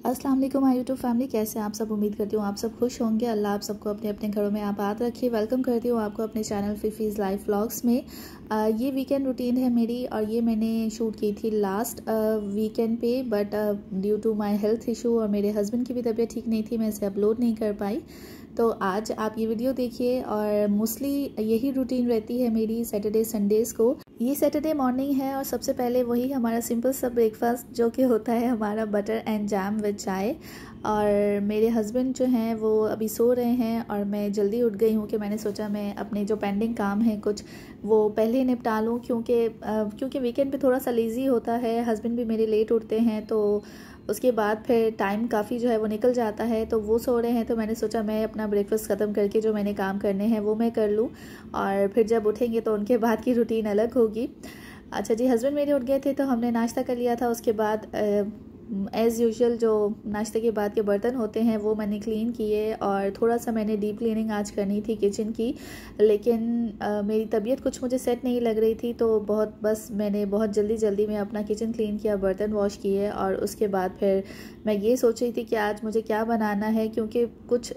अस्सलाम वालेकुम my YouTube family, कैसे हैं आप सब। उम्मीद करती हूँ आप सब खुश होंगे। अल्लाह आप सबको अपने अपने घरों में आबाद रखिए। वेलकम करती हूँ आपको अपने चैनल फिफीज़ लाइफ व्लॉग्स में। ये वीकेंड रूटीन है मेरी और ये मैंने शूट की थी लास्ट वीकेंड पे, but due to my health issue और मेरे हस्बैंड की भी तबीयत ठीक नहीं थी, मैं इसे अपलोड नहीं कर पाई। तो आज आप ये वीडियो देखिए और मोस्टली यही रूटीन रहती है मेरी सैटरडे संडेज़ को। ये सैटरडे मॉर्निंग है और सबसे पहले वही हमारा सिंपल सा ब्रेकफास्ट जो कि होता है हमारा बटर एंड जैम विद चाय। और मेरे हस्बैंड जो हैं वो अभी सो रहे हैं और मैं जल्दी उठ गई हूँ कि मैंने सोचा मैं अपने जो पेंडिंग काम है कुछ वो पहले निपटा लूँ, क्योंकि वीकेंड पे थोड़ा सा लेज़ी होता है। हस्बैंड भी मेरे लेट उठते हैं तो उसके बाद फिर टाइम काफ़ी जो है वो निकल जाता है। तो वो सो रहे हैं तो मैंने सोचा मैं अपना ब्रेकफास्ट ख़त्म करके जो मैंने काम करने हैं वो मैं कर लूँ और फिर जब उठेंगे तो उनके बाद की रूटीन अलग होगी। अच्छा जी, हस्बैंड मेरे उठ गए थे तो हमने नाश्ता कर लिया था। उसके बाद एज़ यूजुअल जो नाश्ते के बाद के बर्तन होते हैं वो मैंने क्लीन किए और थोड़ा सा मैंने डीप क्लीनिंग आज करनी थी किचन की, लेकिन मेरी तबीयत कुछ मुझे सेट नहीं लग रही थी तो मैंने बहुत जल्दी में अपना किचन क्लीन किया, बर्तन वॉश किए और उसके बाद फिर मैं ये सोच रही थी कि आज मुझे क्या बनाना है, क्योंकि कुछ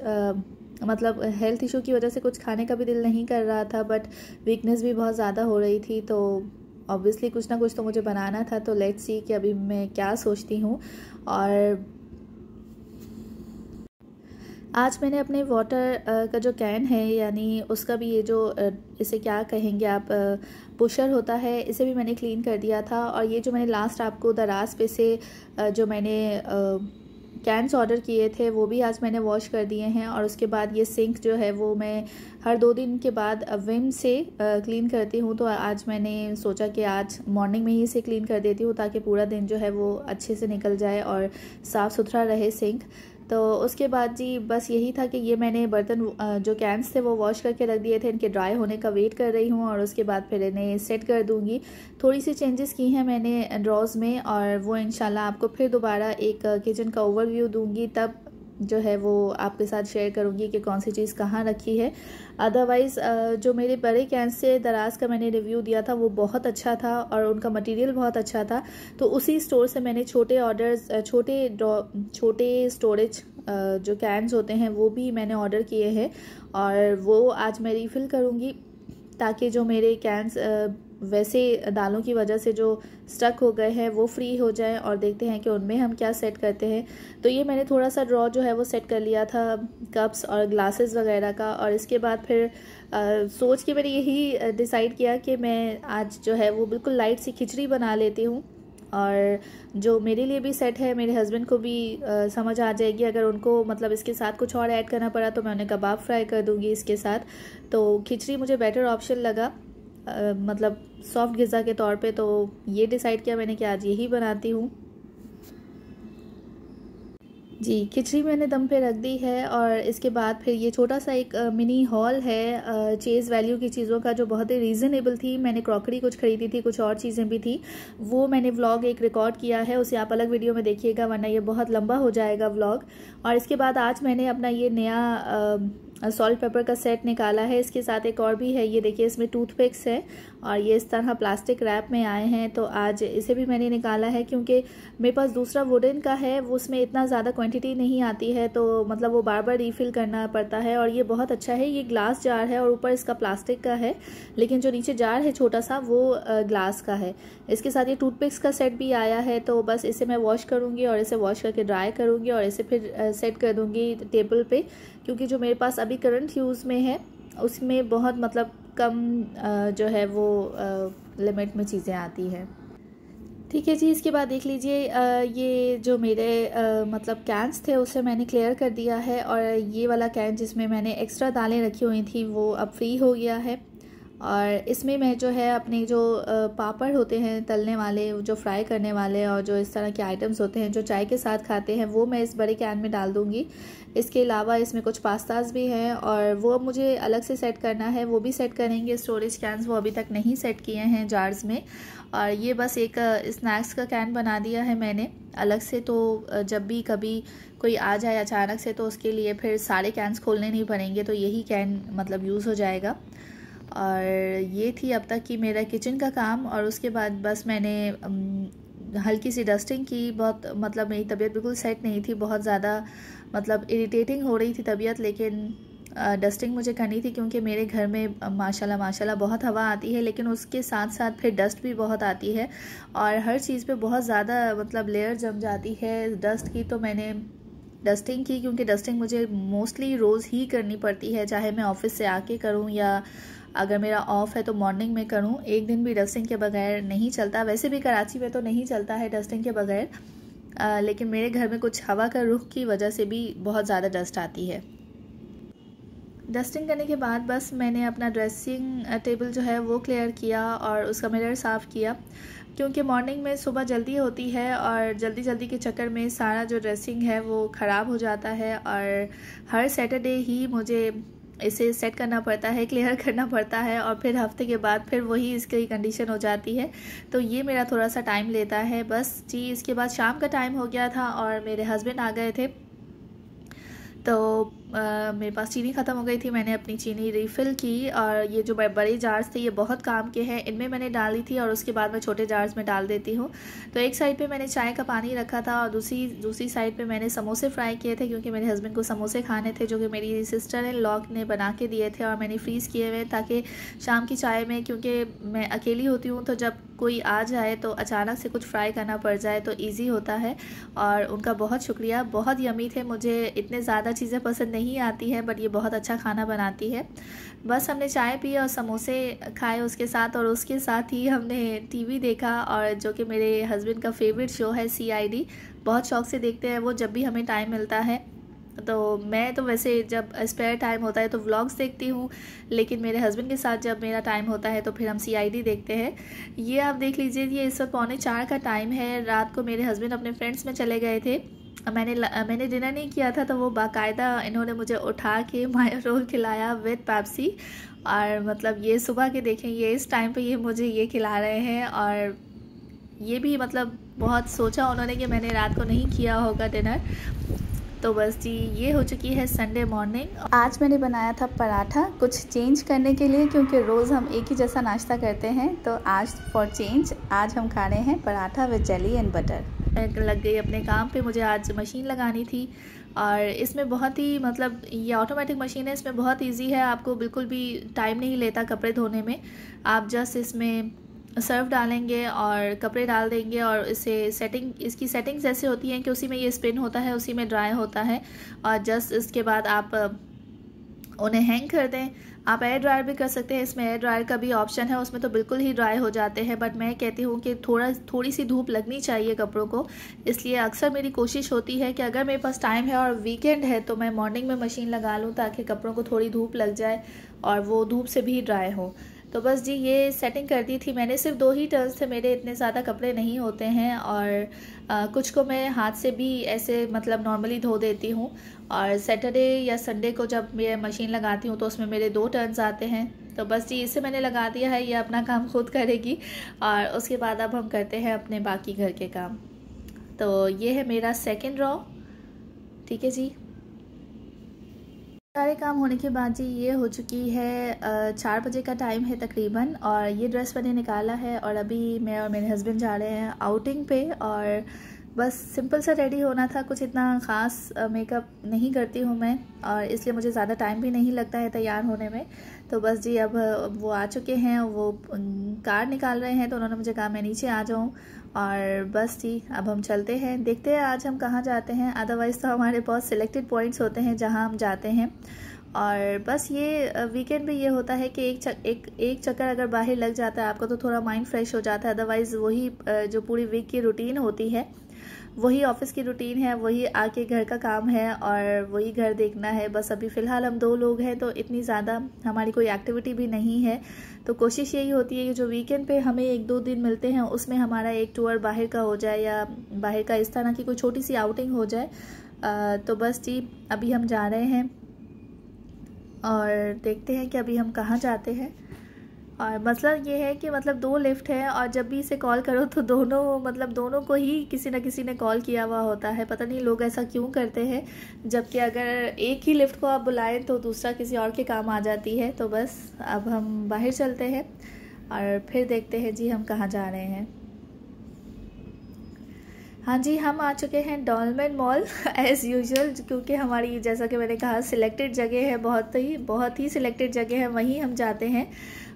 मतलब हेल्थ इशू की वजह से कुछ खाने का भी दिल नहीं कर रहा था, बट वीकनेस भी बहुत ज़्यादा हो रही थी तो ऑब्वियसली कुछ ना कुछ तो मुझे बनाना था। तो लेट्स सी कि अभी मैं क्या सोचती हूँ। और आज मैंने अपने वाटर का जो कैन है, यानी उसका भी ये जो इसे क्या कहेंगे आप, पुशर होता है, इसे भी मैंने क्लीन कर दिया था। और ये जो मैंने लास्ट आपको दराज पे से जो मैंने कैन्स ऑर्डर किए थे वो भी आज मैंने वॉश कर दिए हैं। और उसके बाद ये सिंक जो है वो मैं हर 2 दिन के बाद विम से क्लीन करती हूँ। तो आज मैंने सोचा कि आज मॉर्निंग में ही इसे क्लीन कर देती हूँ ताकि पूरा दिन जो है वो अच्छे से निकल जाए और साफ़ सुथरा रहे सिंक। तो उसके बाद जी बस यही था कि ये मैंने बर्तन जो कैन्स थे वो वॉश करके रख दिए थे, इनके ड्राई होने का वेट कर रही हूँ और उसके बाद फिर इन्हें सेट कर दूँगी। थोड़ी सी चेंजेस की हैं मैंने ड्रॉज में और वो इंशाल्लाह आपको फिर दोबारा एक किचन का ओवरव्यू दूँगी, तब जो है वो आपके साथ शेयर करूँगी कि कौन सी चीज़ कहाँ रखी है। अदरवाइज़ जो मेरे बड़े कैन से दराज का मैंने रिव्यू दिया था वो बहुत अच्छा था और उनका मटेरियल बहुत अच्छा था, तो उसी स्टोर से मैंने छोटे स्टोरेज जो कैन्स होते हैं वो भी मैंने ऑर्डर किए हैं और वो आज मैं रीफ़िल करूँगी ताकि जो मेरे कैन्स वैसे दालों की वजह से जो स्टक हो गए हैं वो फ्री हो जाए। और देखते हैं कि उनमें हम क्या सेट करते हैं। तो ये मैंने थोड़ा सा ड्रॉ जो है वो सेट कर लिया था कप्स और ग्लासेस वगैरह का। और इसके बाद फिर सोच के मैंने यही डिसाइड किया कि मैं आज जो है वो बिल्कुल लाइट सी खिचड़ी बना लेती हूँ और जो मेरे लिए भी सेट है, मेरे हस्बैंड को भी समझ आ जाएगी। अगर उनको मतलब इसके साथ कुछ और ऐड करना पड़ा तो मैं उन्हें कबाब फ्राई कर दूँगी इसके साथ। तो खिचड़ी मुझे बेटर ऑप्शन लगा, मतलब सॉफ्ट ग़िज़ा के तौर पे, तो ये डिसाइड किया मैंने कि आज यही बनाती हूँ। जी, खिचड़ी मैंने दम पे रख दी है और इसके बाद फिर ये छोटा सा एक मिनी हॉल है चेज़ वैल्यू की चीज़ों का जो बहुत ही रीज़नेबल थी। मैंने क्रॉकरी कुछ ख़रीदी थी, कुछ और चीज़ें भी थी, वो मैंने व्लॉग एक रिकॉर्ड किया है, उसे आप अलग वीडियो में देखिएगा वरना ये बहुत लंबा हो जाएगा व्लॉग। और इसके बाद आज मैंने अपना ये नया सॉल्ट पेपर का सेट निकाला है। इसके साथ एक और भी है, ये देखिए इसमें टूथपिक्स है और ये इस तरह प्लास्टिक रैप में आए हैं। तो आज इसे भी मैंने निकाला है क्योंकि मेरे पास दूसरा वुडन का है, वो उसमें इतना ज़्यादा क्वांटिटी नहीं आती है तो मतलब वो बार बार रीफ़िल करना पड़ता है। और ये बहुत अच्छा है, ये ग्लास जार है और ऊपर इसका प्लास्टिक का है, लेकिन जो नीचे जार है छोटा सा वो ग्लास का है। इसके साथ ये टूथपिक्स का सेट भी आया है, तो बस इसे मैं वॉश करूँगी और इसे वॉश करके ड्राई करूँगी और इसे फिर सेट कर दूँगी टेबल पे, क्योंकि जो मेरे पास अभी करंट यूज़ में है उसमें बहुत मतलब कम जो है वो लिमिट में चीज़ें आती हैं। ठीक है जी, इसके बाद देख लीजिए ये जो मेरे मतलब कैन्स थे उसे मैंने क्लियर कर दिया है और ये वाला कैन जिसमें मैंने एक्स्ट्रा दालें रखी हुई थी वो अब फ्री हो गया है। और इसमें मैं जो है अपने जो पापड़ होते हैं तलने वाले, जो फ्राई करने वाले और जो इस तरह के आइटम्स होते हैं जो चाय के साथ खाते हैं वो मैं इस बड़े कैन में डाल दूँगी। इसके अलावा इसमें कुछ पास्ताज भी हैं और वो अब मुझे अलग से सेट करना है, वो भी सेट करेंगे। स्टोरेज कैन्स वो अभी तक नहीं सेट किए हैं जार्स में। और ये बस एक स्नैक्स का कैन बना दिया है मैंने अलग से, तो जब भी कभी कोई आ जाए अचानक से तो उसके लिए फिर सारे कैन्स खोलने नहीं पड़ेंगे, तो यही कैन मतलब यूज़ हो जाएगा। और ये थी अब तक की मेरा किचन का काम। और उसके बाद बस मैंने हल्की सी डस्टिंग की। बहुत मतलब मेरी तबीयत बिल्कुल सेट नहीं थी, बहुत ज़्यादा मतलब इरिटेटिंग हो रही थी तबीयत, लेकिन डस्टिंग मुझे करनी थी क्योंकि मेरे घर में माशाल्लाह बहुत हवा आती है, लेकिन उसके साथ साथ फिर डस्ट भी बहुत आती है और हर चीज़ पे बहुत ज़्यादा मतलब लेयर जम जाती है डस्ट की। तो मैंने डस्टिंग की, क्योंकि डस्टिंग मुझे मोस्टली रोज़ ही करनी पड़ती है, चाहे मैं ऑफ़िस से आके करूं या अगर मेरा ऑफ़ है तो मॉर्निंग में करूं। एक दिन भी डस्टिंग के बगैर नहीं चलता। वैसे भी कराची में तो नहीं चलता है डस्टिंग के बगैर, लेकिन मेरे घर में कुछ हवा का रुख की वजह से भी बहुत ज़्यादा डस्ट आती है। डस्टिंग करने के बाद बस मैंने अपना ड्रेसिंग टेबल जो है वो क्लियर किया और उसका मिरर साफ़ किया, क्योंकि मॉर्निंग में सुबह जल्दी होती है और जल्दी जल्दी के चक्कर में सारा जो ड्रेसिंग है वो ख़राब हो जाता है और हर सैटरडे ही मुझे इसे सेट करना पड़ता है, क्लियर करना पड़ता है और फिर हफ्ते के बाद फिर वही इसकी कंडीशन हो जाती है। तो ये मेरा थोड़ा सा टाइम लेता है बस जी। इसके बाद शाम का टाइम हो गया था और मेरे हस्बैंड आ गए थे, तो मेरे पास चीनी ख़त्म हो गई थी। मैंने अपनी चीनी रिफ़िल की और ये जो बड़े जार्स थे ये बहुत काम के हैं, इनमें मैंने डाली थी और उसके बाद मैं छोटे जार्स में डाल देती हूँ। तो एक साइड पे मैंने चाय का पानी रखा था और दूसरी साइड पे मैंने समोसे फ्राई किए थे, क्योंकि मेरे हस्बैंड को समोसे खाने थे जो कि मेरी सिस्टर इन लॉ ने बना के दिए थे और मैंने फ्रीज़ किए हुए, ताकि शाम की चाय में, क्योंकि मैं अकेली होती हूँ तो जब कोई आ जाए तो अचानक से कुछ फ्राई करना पड़ जाए तो ईज़ी होता है। और उनका बहुत शुक्रिया, बहुत यमी थे। मुझे इतने ज़्यादा चीज़ें पसंद नहीं आती हैं बट ये बहुत अच्छा खाना बनाती है। बस हमने चाय पी और समोसे खाए उसके साथ, और उसके साथ ही हमने टीवी देखा, और जो कि मेरे हस्बैंड का फेवरेट शो है CID। बहुत शौक से देखते हैं वो जब भी हमें टाइम मिलता है। तो मैं तो वैसे जब स्पेयर टाइम होता है तो व्लॉग्स देखती हूँ, लेकिन मेरे हस्बैंड के साथ जब मेरा टाइम होता है तो फिर हम CID देखते हैं। ये आप देख लीजिए, ये इस वक्त 3:45 का टाइम है। रात को मेरे हस्बैंड अपने फ्रेंड्स में चले गए थे। मैंने डिनर नहीं किया था, तो वो बाकायदा इन्होंने मुझे उठा के मायो रोल खिलाया विद पेप्सी। और मतलब ये सुबह के देखें, ये इस टाइम पे ये मुझे ये खिला रहे हैं, और ये भी मतलब बहुत सोचा उन्होंने कि मैंने रात को नहीं किया होगा डिनर। तो बस जी, ये हो चुकी है संडे मॉर्निंग। आज मैंने बनाया था पराठा, कुछ चेंज करने के लिए, क्योंकि रोज़ हम एक ही जैसा नाश्ता करते हैं। तो आज फॉर चेंज आज हम खा रहे हैं paratha with jelly and butter. मैं लग गई अपने काम पे। मुझे आज मशीन लगानी थी और इसमें बहुत ही मतलब ये ऑटोमेटिक मशीन है, इसमें बहुत ईजी है, आपको बिल्कुल भी टाइम नहीं लेता कपड़े धोने में। आप जस्ट इसमें सर्फ डालेंगे और कपड़े डाल देंगे और इसकी सेटिंग्स ऐसे होती हैं कि उसी में ये स्पिन होता है, उसी में ड्राई होता है, और जस्ट इसके बाद आप उन्हें हैंग कर दें। आप एयर ड्रायर भी कर सकते हैं, इसमें एयर ड्रायर का भी ऑप्शन है, उसमें तो बिल्कुल ही ड्राई हो जाते हैं। बट मैं कहती हूँ कि थोड़ी सी धूप लगनी चाहिए कपड़ों को, इसलिए अक्सर मेरी कोशिश होती है कि अगर मेरे पास टाइम है और वीकेंड है तो मैं मॉर्निंग में मशीन लगा लूँ, ताकि कपड़ों को थोड़ी धूप लग जाए और वो धूप से भी ड्राई हो। तो बस जी, ये सेटिंग कर दी थी मैंने। सिर्फ 2 ही टर्न्स थे मेरे, इतने ज़्यादा कपड़े नहीं होते हैं, और कुछ को मैं हाथ से भी ऐसे मतलब नॉर्मली धो देती हूँ। और सैटरडे या संडे को जब मैं मशीन लगाती हूँ तो उसमें मेरे 2 टर्न्स आते हैं। तो बस जी, इसे मैंने लगा दिया है, ये अपना काम खुद करेगी, और उसके बाद अब हम करते हैं अपने बाकी घर के काम। तो ये है मेरा सेकेंड रॉ। ठीक है जी, सारे काम होने के बाद जी ये हो चुकी है 4 बजे का टाइम है तकरीबन, और ये ड्रेस मैंने निकाला है और अभी मैं और मेरे हस्बैंड जा रहे हैं आउटिंग पे। और बस सिंपल सा रेडी होना था, कुछ इतना ख़ास मेकअप नहीं करती हूँ मैं, और इसलिए मुझे ज़्यादा टाइम भी नहीं लगता है तैयार होने में। तो बस जी, अब वो आ चुके हैं, वो कार निकाल रहे हैं, तो उन्होंने मुझे कहा मैं नीचे आ जाऊँ। और बस जी, अब हम चलते हैं, देखते हैं आज हम कहाँ जाते हैं। अदरवाइज़ तो हमारे बहुत सिलेक्टेड पॉइंट्स होते हैं जहाँ हम जाते हैं। और बस ये वीकेंड पे ये होता है कि एक चक्कर अगर बाहर लग जाता है आपको तो थोड़ा माइंड फ्रेश हो जाता है। अदरवाइज़ वही जो पूरी वीक की रूटीन होती है, वही ऑफिस की रूटीन है, वही आके घर का काम है और वही घर देखना है। बस अभी फ़िलहाल हम 2 लोग हैं, तो इतनी ज़्यादा हमारी कोई एक्टिविटी भी नहीं है। तो कोशिश यही होती है कि जो वीकेंड पे हमें 1-2 दिन मिलते हैं उसमें हमारा एक टूर बाहर का हो जाए, या बाहर का इस तरह की कोई छोटी सी आउटिंग हो जाए। तो बस जी, अभी हम जा रहे हैं और देखते हैं कि अभी हम कहाँ जाते हैं। और मसला ये है कि मतलब 2 लिफ्ट है, और जब भी इसे कॉल करो तो दोनों को ही किसी न किसी ने कॉल किया हुआ होता है। पता नहीं लोग ऐसा क्यों करते हैं, जबकि अगर एक ही लिफ्ट को आप बुलाएं तो दूसरा किसी और के काम आ जाती है। तो बस अब हम बाहर चलते हैं और फिर देखते हैं जी हम कहाँ जा रहे हैं। हाँ जी, हम आ चुके हैं डॉलमेन मॉल एज़ यूजुअल, क्योंकि हमारी जैसा कि मैंने कहा सिलेक्टेड जगह है, बहुत ही सिलेक्टेड जगह है, वहीं हम जाते हैं।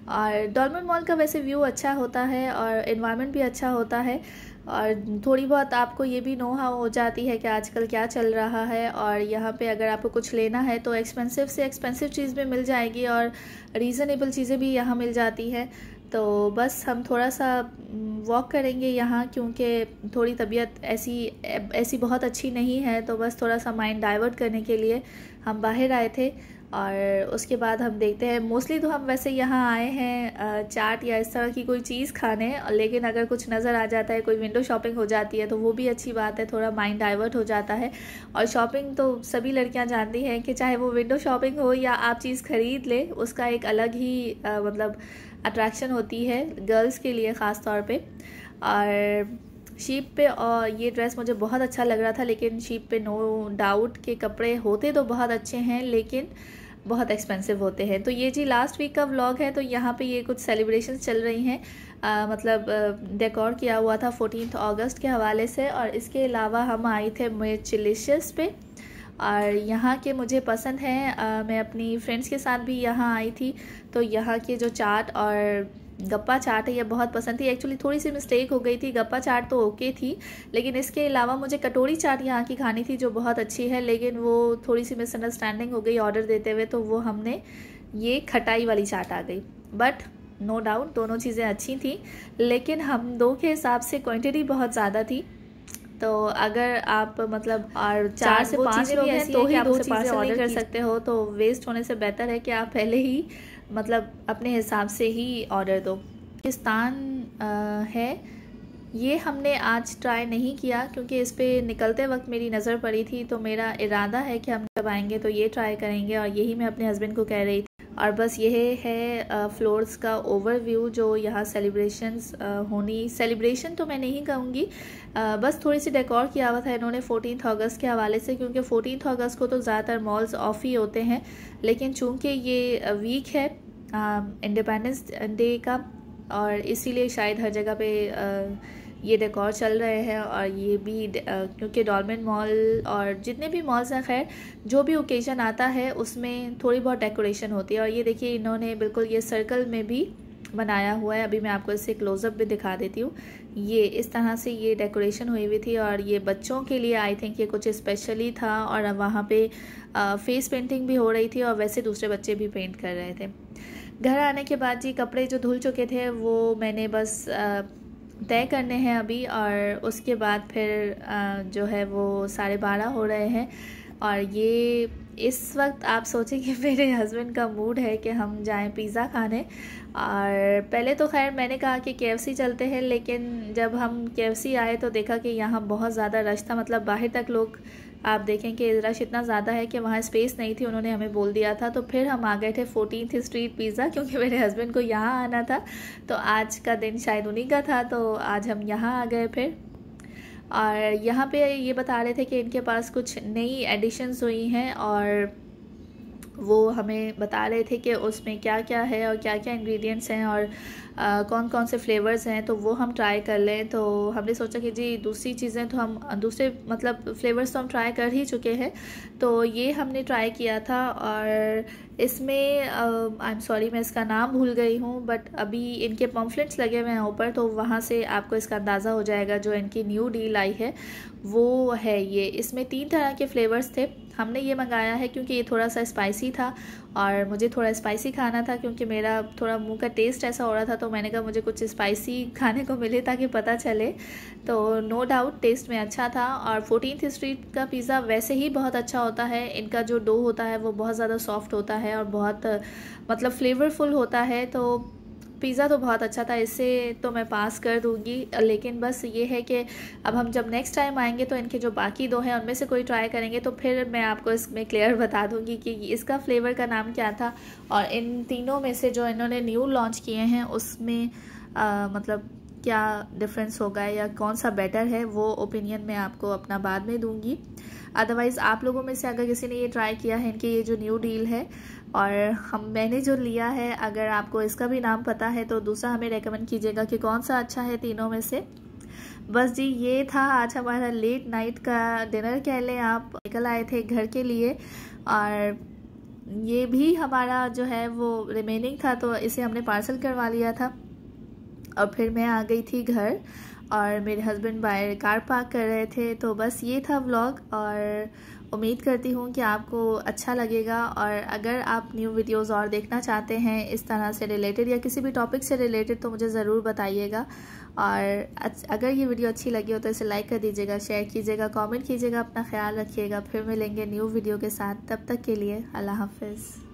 और डॉलमेन मॉल का वैसे व्यू अच्छा होता है और एनवायरनमेंट भी अच्छा होता है, और थोड़ी बहुत आपको ये भी नो हाउ हो जाती है कि आजकल क्या चल रहा है। और यहाँ पे अगर आपको कुछ लेना है तो एक्सपेंसिव से एक्सपेंसिव चीज़ भी मिल जाएगी और रीज़नेबल चीज़ें भी यहाँ मिल जाती हैं। तो बस हम थोड़ा सा वॉक करेंगे यहाँ, क्योंकि थोड़ी तबीयत ऐसी बहुत अच्छी नहीं है, तो बस थोड़ा सा माइंड डाइवर्ट करने के लिए हम बाहर आए थे। और उसके बाद हम देखते हैं, मोस्टली तो हम वैसे यहाँ आए हैं चाट या इस तरह की कोई चीज़ खाने, लेकिन अगर कुछ नज़र आ जाता है, कोई विंडो शॉपिंग हो जाती है तो वो भी अच्छी बात है, थोड़ा माइंड डाइवर्ट हो जाता है। और शॉपिंग तो सभी लड़कियाँ जानती हैं कि चाहे वो विंडो शॉपिंग हो या आप चीज़ ख़रीद ले, उसका एक अलग ही मतलब अट्रैक्शन होती है गर्ल्स के लिए ख़ास तौर पे। और शीप पे और ये ड्रेस मुझे बहुत अच्छा लग रहा था, लेकिन शीप पे नो डाउट के कपड़े होते तो बहुत अच्छे हैं, लेकिन बहुत एक्सपेंसिव होते हैं। तो ये जी लास्ट वीक का व्लॉग है। तो यहाँ पे ये कुछ सेलिब्रेशंस चल रही हैं, मतलब डेकोर किया हुआ था 14 अगस्त के हवाले से। और इसके अलावा हम आए थे मिर्चिलिशियस पे, और यहाँ के मुझे पसंद हैं। मैं अपनी फ्रेंड्स के साथ भी यहाँ आई थी, तो यहाँ के जो चाट और गप्पा चाट है ये बहुत पसंद थी। एक्चुअली थोड़ी सी मिस्टेक हो गई थी, गप्पा चाट तो ओके थी, लेकिन इसके अलावा मुझे कटोरी चाट यहाँ की खानी थी जो बहुत अच्छी है, लेकिन वो थोड़ी सी मिसअंडरस्टैंडिंग हो गई ऑर्डर देते हुए, तो वो हमने ये खटाई वाली चाट आ गई। बट नो डाउट दोनों चीज़ें अच्छी थी, लेकिन हम दो के हिसाब से क्वान्टिटी बहुत ज़्यादा थी। तो अगर आप मतलब और 4 से 5 लोग हैं तो ही 2 चीज़ें ऑर्डर कर सकते हो, तो वेस्ट होने से बेहतर है कि आप पहले ही मतलब अपने हिसाब से ही ऑर्डर दो। पाकिस्तान है ये, हमने आज ट्राई नहीं किया क्योंकि इस पे निकलते वक्त मेरी नज़र पड़ी थी, तो मेरा इरादा है कि हम जब आएंगे तो ये ट्राई करेंगे, और यही मैं अपने हस्बैंड को कह रही थी। और बस यह है फ्लोर्स का ओवरव्यू जो यहाँ सेलिब्रेशंस होनी, सेलिब्रेशन तो मैं नहीं कहूँगी, बस थोड़ी सी डेकोर किया हुआ था इन्होंने 14 अगस्त के हवाले से, क्योंकि 14 अगस्त को तो ज़्यादातर मॉल्स ऑफ ही होते हैं, लेकिन चूँकि ये वीक है इंडिपेंडेंस डे का, और इसीलिए शायद हर जगह पे ये डेकोर चल रहे हैं। और ये भी क्योंकि डॉलमेन मॉल और जितने भी मॉल्स हैं, खैर जो भी ओकेजन आता है उसमें थोड़ी बहुत डेकोरेशन होती है। और ये देखिए इन्होंने बिल्कुल ये सर्कल में भी बनाया हुआ है, अभी मैं आपको इससे क्लोजअप भी दिखा देती हूँ। ये इस तरह से ये डेकोरेशन हुई हुई थी, और ये बच्चों के लिए आई थिंक ये कुछ स्पेशली था, और वहाँ पे फेस पेंटिंग भी हो रही थी, और वैसे दूसरे बच्चे भी पेंट कर रहे थे। घर आने के बाद जी कपड़े जो धुल चुके थे वो मैंने बस तय करने हैं अभी, और उसके बाद फिर जो है वो 12:30 हो रहे हैं। और ये इस वक्त आप सोचें कि मेरे हस्बैंड का मूड है कि हम जाएं पिज़्ज़ा खाने। और पहले तो खैर मैंने कहा कि KFC चलते हैं, लेकिन जब हम KFC आए तो देखा कि यहाँ बहुत ज़्यादा रश था, मतलब बाहर तक लोग, आप देखें कि रश इतना ज़्यादा है कि वहाँ स्पेस नहीं थी, उन्होंने हमें बोल दिया था। तो फिर हम आ गए थे 14th स्ट्रीट पिज़्ज़ा, क्योंकि मेरे हस्बैंड को यहाँ आना था, तो आज का दिन शायद उन्हीं का था, तो आज हम यहाँ आ गए फिर। और यहाँ पे ये बता रहे थे कि इनके पास कुछ नई एडिशंस हुई हैं, और वो हमें बता रहे थे कि उसमें क्या क्या है और क्या क्या इंग्रेडिएंट्स हैं, और कौन कौन से फ्लेवर्स हैं, तो वो हम ट्राई कर लें। तो हमने सोचा कि जी दूसरी चीज़ें तो हम दूसरे मतलब फ्लेवर्स तो हम ट्राई कर ही चुके हैं, तो ये हमने ट्राई किया था। और इसमें आई एम सॉरी मैं इसका नाम भूल गई हूँ, बट अभी इनके पम्फलेट्स लगे हुए हैं ऊपर, तो वहाँ से आपको इसका अंदाज़ा हो जाएगा। जो इनकी न्यू डील आई है वो है ये, इसमें 3 तरह के फ्लेवर्स थे। हमने ये मंगाया है क्योंकि ये थोड़ा सा स्पाइसी था, और मुझे थोड़ा स्पाइसी खाना था, क्योंकि मेरा थोड़ा मुंह का टेस्ट ऐसा हो रहा था, तो मैंने कहा मुझे कुछ स्पाइसी खाने को मिले ताकि पता चले। तो नो डाउट टेस्ट में अच्छा था। और 14th स्ट्रीट का पिज़्ज़ा वैसे ही बहुत अच्छा होता है, इनका जो डो होता है वो बहुत ज़्यादा सॉफ्ट होता है और बहुत मतलब फ्लेवरफुल होता है, तो पिज़्ज़ा तो बहुत अच्छा था, इससे तो मैं पास कर दूंगी। लेकिन बस ये है कि अब हम जब नेक्स्ट टाइम आएंगे तो इनके जो बाकी 2 हैं उनमें से कोई ट्राई करेंगे, तो फिर मैं आपको इसमें क्लियर बता दूंगी कि इसका फ्लेवर का नाम क्या था, और इन तीनों में से जो इन्होंने न्यू लॉन्च किए हैं उसमें मतलब क्या डिफरेंस होगा या कौन सा बेटर है, वो ओपिनियन मैं आपको अपना बाद में दूंगी। अदरवाइज़ आप लोगों में से अगर किसी ने ये ट्राई किया है, इनकी ये जो न्यू डील है और मैंने जो लिया है, अगर आपको इसका भी नाम पता है तो दूसरा हमें रेकमेंड कीजिएगा कि कौन सा अच्छा है तीनों में से। बस जी ये था आज हमारा लेट नाइट का डिनर कह लें आप। निकल आए थे घर के लिए और ये भी हमारा जो है वो रिमेनिंग था, तो इसे हमने पार्सल करवा लिया था। और फिर मैं आ गई थी घर और मेरे हस्बैंड बाहर कार पार्क कर रहे थे। तो बस ये था व्लॉग और उम्मीद करती हूँ कि आपको अच्छा लगेगा। और अगर आप न्यू वीडियोस और देखना चाहते हैं इस तरह से रिलेटेड या किसी भी टॉपिक से रिलेटेड तो मुझे ज़रूर बताइएगा। और अगर ये वीडियो अच्छी लगी हो तो इसे लाइक कर दीजिएगा, शेयर कीजिएगा, कमेंट कीजिएगा। अपना ख्याल रखिएगा। फिर मिलेंगे न्यू वीडियो के साथ, तब तक के लिए अल्लाह हाफिज़।